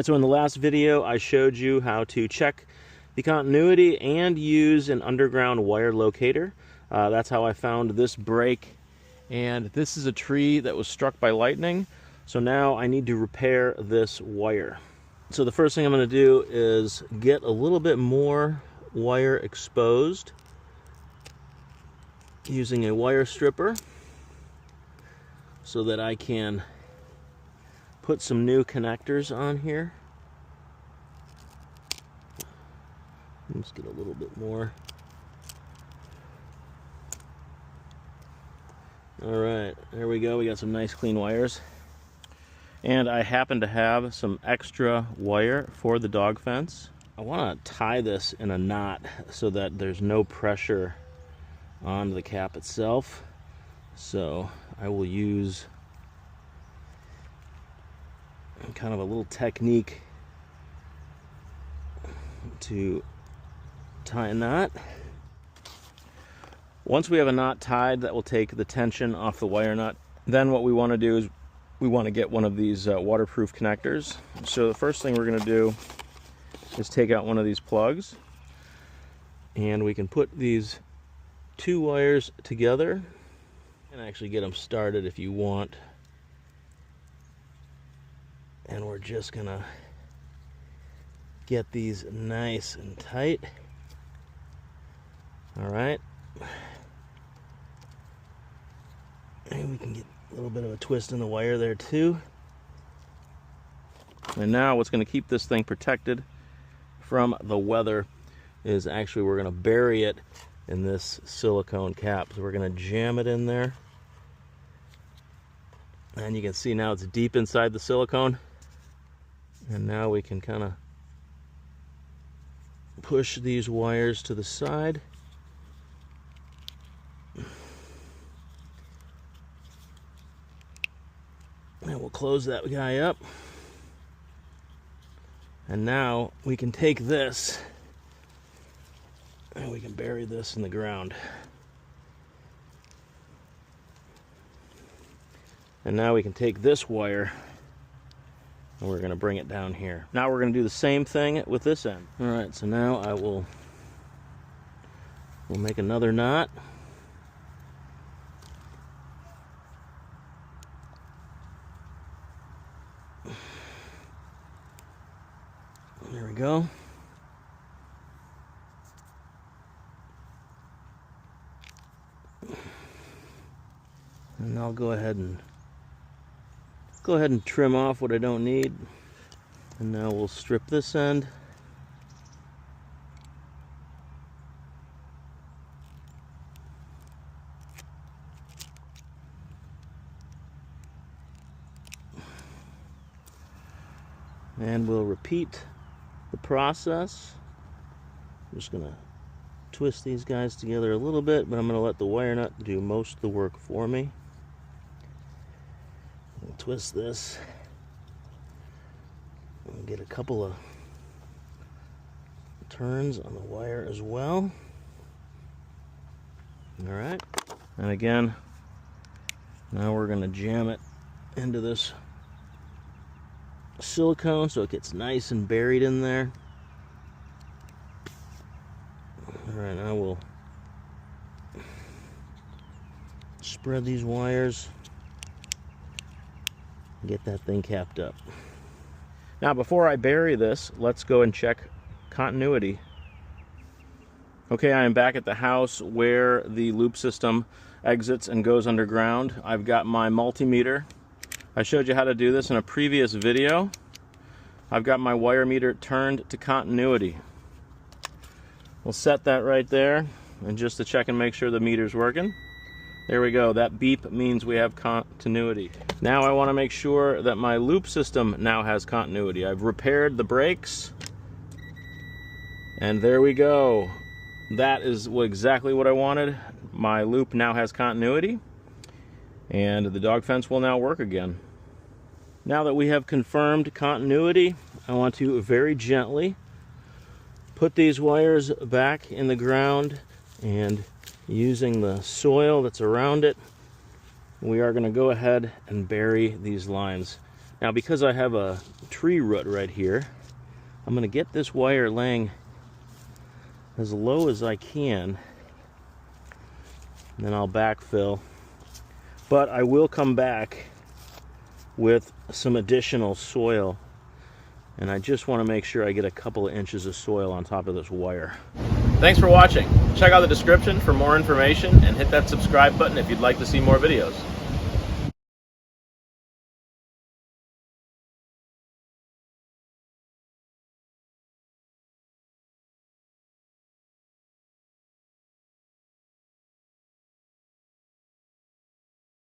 So in the last video, I showed you how to check the continuity and use an underground wire locator. That's how I found this break. And this is a tree that was struck by lightning. So now I need to repair this wire. So the first thing I'm going to do is get a little bit more wire exposed using a wire stripper so that I can put some new connectors on here. Let's get a little bit more. All right, there we go. We got some nice clean wires. And I happen to have some extra wire for the dog fence. I want to tie this in a knot so that there's no pressure on the cap itself. So I will use kind of a little technique to tie a knot. Once we have a knot tied, that will take the tension off the wire nut. Then what we want to do is we want to get one of these waterproof connectors. So the first thing we're going to do is take out one of these plugs, and we can put these two wires together and actually get them started if you want. And we're just gonna get these nice and tight. All right. And we can get a little bit of a twist in the wire there too. And now what's going to keep this thing protected from the weather is actually we're going to bury it in this silicone cap. So we're going to jam it in there. And you can see now it's deep inside the silicone. And now we can kind of push these wires to the side. And we'll close that guy up. And now we can take this and we can bury this in the ground. And now we can take this wire and we're going to bring it down here. Now we're going to do the same thing with this end. All right, so now we'll make another knot. There we go. And I'll go ahead and trim off what I don't need. And now we'll strip this end. And we'll repeat the process. I'm just gonna twist these guys together a little bit, but I'm gonna let the wire nut do most of the work for me. I'll twist this and get a couple of turns on the wire as well. All right, and again, now we're gonna jam it into this silicone so it gets nice and buried in there. All right, now we'll spread these wires and get that thing capped up. Now before I bury this, let's go and check continuity. Okay, I am back at the house where the loop system exits and goes underground. I've got my multimeter. I showed you how to do this in a previous video. I've got my wire meter turned to continuity. We'll set that right there, and just to check and make sure the meter's working. There we go. That beep means we have continuity. Now I want to make sure that my loop system now has continuity. I've repaired the brakes, and there we go. That is exactly what I wanted. My loop now has continuity, and the dog fence will now work again. Now that we have confirmed continuity, I want to very gently put these wires back in the ground, and using the soil that's around it, we are going to go ahead and bury these lines. Now, because I have a tree root right here, I'm going to get this wire laying as low as I can, and then I'll backfill. But I will come back with some additional soil, and I just want to make sure I get a couple of inches of soil on top of this wire. Thanks for watching. Check out the description for more information and hit that subscribe button if you'd like to see more videos.